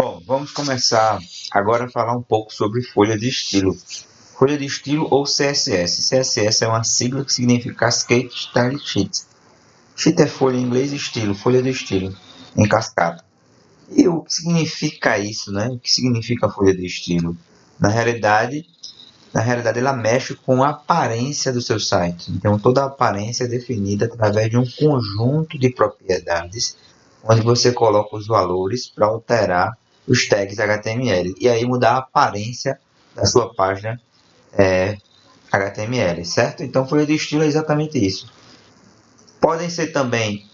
Bom, vamos começar agora a falar um pouco sobre folha de estilo. Folha de estilo ou CSS. CSS é uma sigla que significa Cascade Style Sheet. Sheet é folha em inglês e estilo, folha de estilo, em cascata. E o que significa isso, né? O que significa folha de estilo? Na realidade, ela mexe com a aparência do seu site. Então, toda a aparência é definida através de um conjunto de propriedades, onde você coloca os valores para alterar os tags HTML e aí mudar a aparência da sua página HTML, certo? Então, folha de estilo é exatamente isso. Podem ser também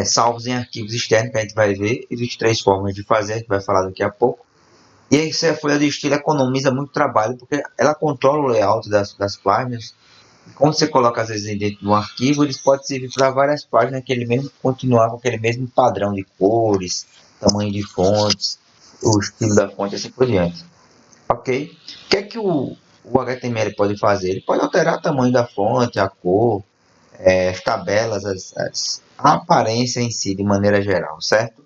salvos em arquivos externos, que a gente vai ver. Existem três formas de fazer, a gente vai falar daqui a pouco. E aí, a folha de estilo economiza muito trabalho, porque ela controla o layout das páginas. E quando você coloca, às vezes, dentro de um arquivo, eles podem servir para várias páginas, que ele mesmo continuar com aquele mesmo padrão de cores, tamanho de fontes, o estilo da fonte e assim por diante. Ok? O que é que o HTML pode fazer? Ele pode alterar o tamanho da fonte, a cor, as tabelas, a aparência em si, de maneira geral, certo?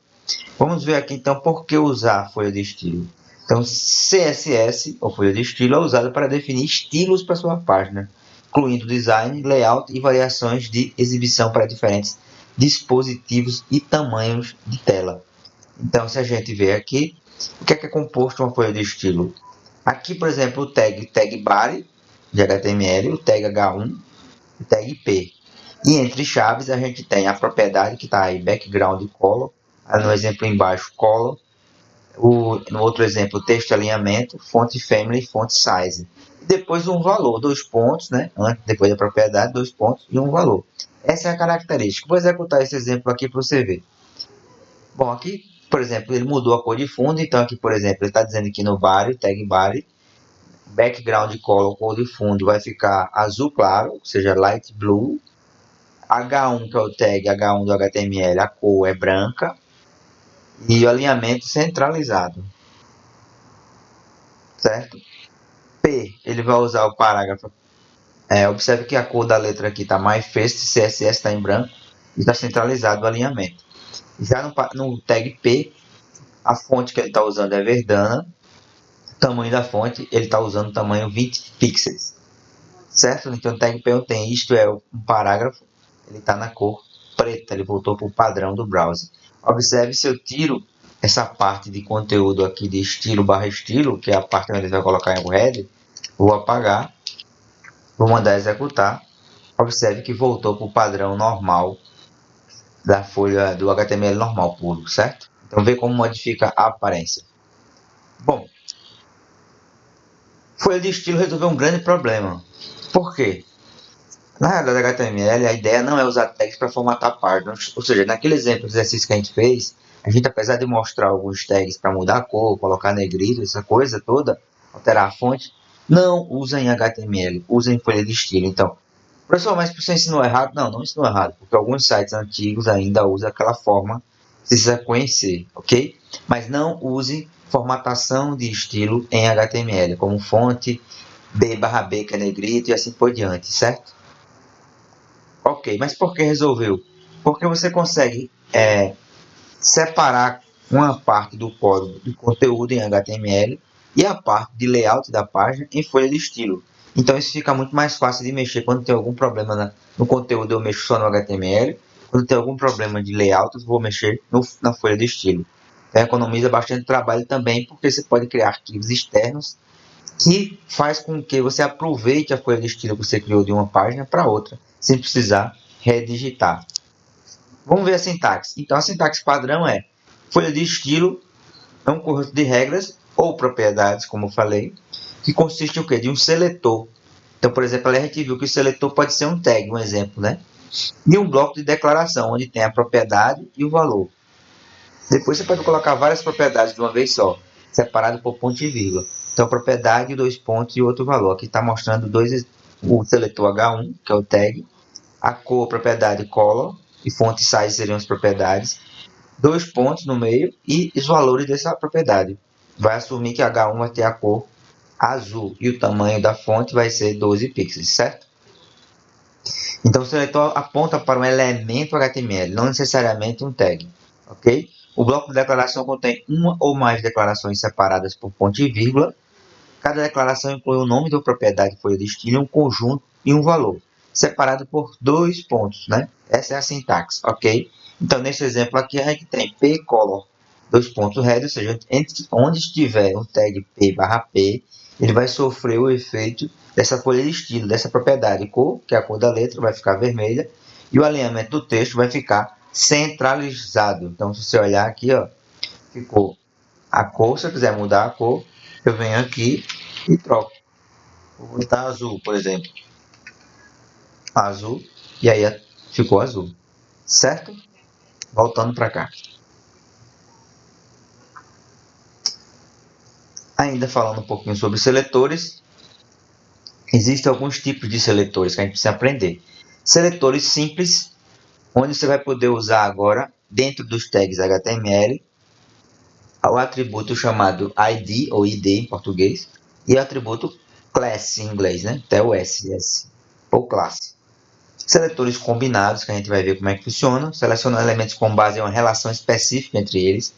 Vamos ver aqui então por que usar a folha de estilo. Então, CSS, ou folha de estilo, é usada para definir estilos para sua página, incluindo design, layout e variações de exibição para diferentes dispositivos e tamanhos de tela. Então, se a gente ver aqui, o que é composto uma folha de estilo? Aqui, por exemplo, o tag body de HTML, o tag H1, o tag P. E entre chaves a gente tem a propriedade que está aí, background color, no exemplo embaixo, color, no outro exemplo, texto alinhamento, fonte family e fonte size. E depois um valor, dois pontos, né? Depois da propriedade, dois pontos e um valor. Essa é a característica. Vou executar esse exemplo aqui para você ver. Bom, aqui, por exemplo, ele mudou a cor de fundo. Então, aqui, por exemplo, ele está dizendo aqui no body, tag body, background color, cor de fundo, vai ficar azul claro, ou seja, light blue. H1, que é o tag H1 do HTML, a cor é branca. E o alinhamento centralizado, certo? P, ele vai usar o parágrafo. Observe que a cor da letra aqui está mais first, CSS está em branco e está centralizado o alinhamento. Já no tag P, a fonte que ele está usando é Verdana. O tamanho da fonte, ele está usando o tamanho 20 pixels. Certo? Então, o tag P tem isto, é um parágrafo, ele está na cor preta, ele voltou para o padrão do browser. Observe se eu tiro essa parte de conteúdo aqui de estilo barra estilo, que é a parte onde ele vai colocar em o header, vou apagar, vou mandar executar. Observe que voltou para o padrão normal da folha do HTML normal puro, certo? Então, vê como modifica a aparência. Bom, folha de estilo resolveu um grande problema. Por quê? Na realidade, HTML, a ideia não é usar tags para formatar páginas. Ou seja, naquele exemplo, exercício que a gente fez, a gente, apesar de mostrar alguns tags para mudar a cor, colocar negrito, essa coisa toda, alterar a fonte, não usa em HTML, usa em folha de estilo. Então, professor, mas você ensinou errado? Não, não ensinou errado, porque alguns sites antigos ainda usam aquela forma, precisa conhecer, ok? Mas não use formatação de estilo em HTML, como fonte, B/B, que é negrito e assim por diante, certo? Ok, mas por que resolveu? Porque você consegue separar uma parte do código de conteúdo em HTML e a parte de layout da página em folha de estilo. Então isso fica muito mais fácil de mexer quando tem algum problema no conteúdo, eu mexo só no HTML. Quando tem algum problema de layout, eu vou mexer na folha de estilo. Então, economiza bastante trabalho também, porque você pode criar arquivos externos que faz com que você aproveite a folha de estilo que você criou de uma página para outra, sem precisar redigitar. Vamos ver a sintaxe. Então, a sintaxe padrão é folha de estilo é um conjunto de regras ou propriedades, como eu falei, que consiste em o quê? De um seletor. Então, por exemplo, a gente viu que o seletor pode ser um tag, um exemplo, né? E um bloco de declaração, onde tem a propriedade e o valor. Depois você pode colocar várias propriedades de uma vez só, separado por ponto e vírgula. Então, propriedade, dois pontos e outro valor. Aqui está mostrando o seletor H1, que é o tag, a cor, propriedade color, e fonte size seriam as propriedades, dois pontos no meio e os valores dessa propriedade. Vai assumir que H1 vai ter a cor azul e o tamanho da fonte vai ser 12 pixels, certo? Então, o seletor aponta para um elemento HTML, não necessariamente um tag, ok? O bloco de declaração contém uma ou mais declarações separadas por ponto e vírgula. Cada declaração inclui o nome da propriedade folha de estilo, um conjunto e um valor, separado por 2 pontos, né? Essa é a sintaxe, ok? Então, nesse exemplo aqui, a gente tem p_color, 2 pontos head, ou seja, onde estiver um tag p/p, ele vai sofrer o efeito dessa folha de estilo, dessa propriedade. Cor, que é a cor da letra, vai ficar vermelha, e o alinhamento do texto vai ficar centralizado. Então, se você olhar aqui, ó, ficou a cor. Se eu quiser mudar a cor, eu venho aqui e troco. Vou botar azul, por exemplo. Azul, e aí ficou azul. Certo? Voltando para cá. Ainda falando um pouquinho sobre seletores, existem alguns tipos de seletores que a gente precisa aprender. Seletores simples, onde você vai poder usar agora, dentro dos tags HTML, o atributo chamado ID, ou ID em português, e o atributo class em inglês, né? Até o S, ou classe. Seletores combinados, que a gente vai ver como é que funciona, selecionando elementos com base em uma relação específica entre eles.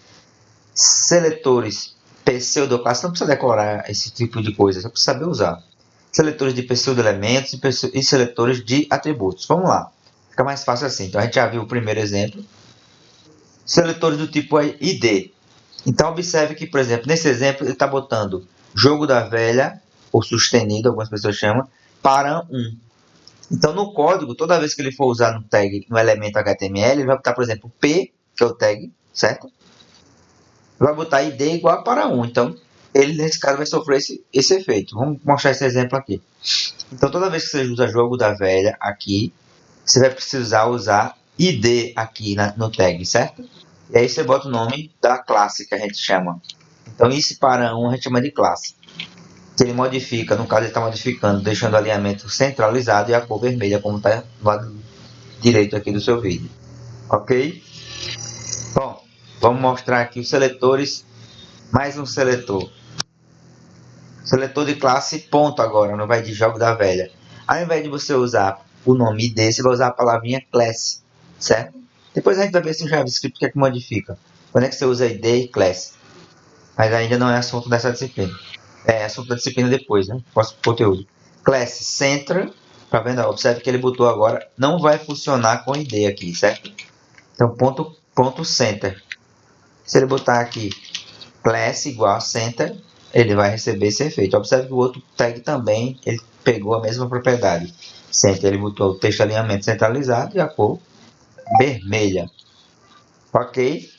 Seletores pseudoclasses, não precisa decorar esse tipo de coisa, só precisa saber usar. Seletores de pseudo-elementos e seletores de atributos. Vamos lá, fica mais fácil assim. Então a gente já viu o primeiro exemplo. Seletores do tipo ID. Então observe que, por exemplo, nesse exemplo ele está botando jogo da velha, ou sustenido, algumas pessoas chamam, para 1. Então, no código, toda vez que ele for usar no tag, no elemento HTML, ele vai botar, por exemplo, P, que é o tag, certo? Vai botar ID igual para 1. Então, ele, nesse caso, vai sofrer esse efeito. Vamos mostrar esse exemplo aqui. Então, toda vez que você usa jogo da velha aqui, você vai precisar usar ID aqui no tag, certo? E aí você bota o nome da classe que a gente chama. Então, esse para 1 a gente chama de classe. Que ele modifica, no caso ele está modificando, deixando o alinhamento centralizado e a cor vermelha, como está no lado direito aqui do seu vídeo. Ok? Bom, vamos mostrar aqui os seletores, mais um seletor. Seletor de classe ponto agora, não vai de jogo da velha. Ao invés de você usar o nome ID, você vai usar a palavrinha class, certo? Depois a gente vai ver se o JavaScript que modifica. Quando é que você usa ID e class? Mas ainda não é assunto dessa disciplina. É assunto da disciplina depois, né? Próximo conteúdo. Class Center, tá vendo? Observe que ele botou agora, não vai funcionar com ID aqui, certo? Então, ponto center. Se ele botar aqui class igual a center, ele vai receber esse efeito. Observe que o outro tag também, ele pegou a mesma propriedade. Center, ele botou o texto alinhamento centralizado e a cor vermelha. Ok?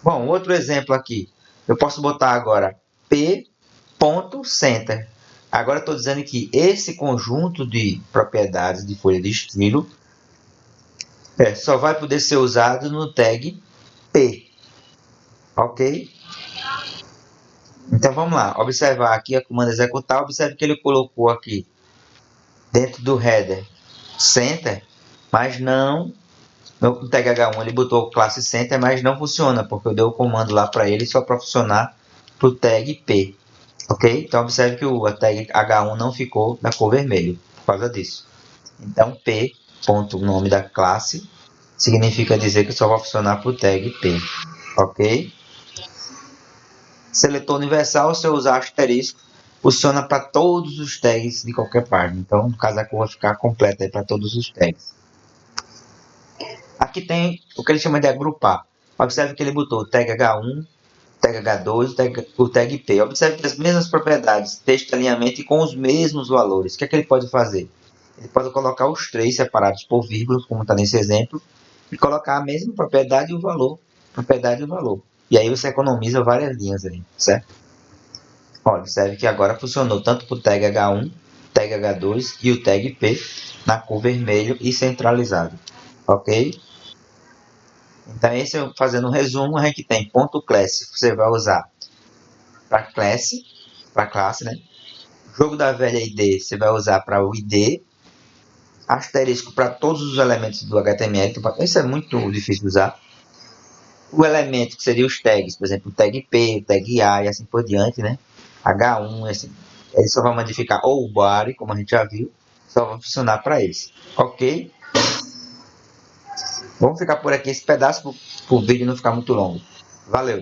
Bom, outro exemplo aqui. Eu posso botar agora p.center. Agora estou dizendo que esse conjunto de propriedades de folha de estilo só vai poder ser usado no tag p. Ok? Então vamos lá. Observar aqui a comando executar. Observe que ele colocou aqui dentro do header center, mas não no tag H1 ele botou classe center, mas não funciona, porque eu dei o comando lá para ele só para funcionar para o tag P. Ok? Então observe que a tag H1 não ficou da cor vermelho por causa disso. Então P, ponto, nome da classe, significa dizer que só vai funcionar para o tag P. Ok? Seletor universal, se eu usar asterisco, funciona para todos os tags de qualquer página. Então, no caso, a cor vai ficar completa para todos os tags. Aqui tem o que ele chama de agrupar. Observe que ele botou o tag H1, tag H2, o tag P. Observe que as mesmas propriedades, texto, alinhamento e com os mesmos valores. O que é que ele pode fazer? Ele pode colocar os três separados por vírgulas, como está nesse exemplo, e colocar a mesma propriedade e o valor. Propriedade e o valor. E aí você economiza várias linhas aí, certo? Olha, observe que agora funcionou tanto para o tag H1, tag H2 e o tag P na cor vermelho e centralizado. Ok? Então, esse fazendo um resumo, a gente tem ponto .class, você vai usar para classe, né? Jogo da velha ID, você vai usar para o ID. Asterisco para todos os elementos do HTML. Isso é muito difícil de usar. O elemento que seria os tags, por exemplo, o tag P, o tag A e assim por diante, né? H1, assim, ele só vai modificar ou o body, como a gente já viu, só vai funcionar para esse. Ok? Vamos ficar por aqui esse pedaço para o vídeo não ficar muito longo. Valeu!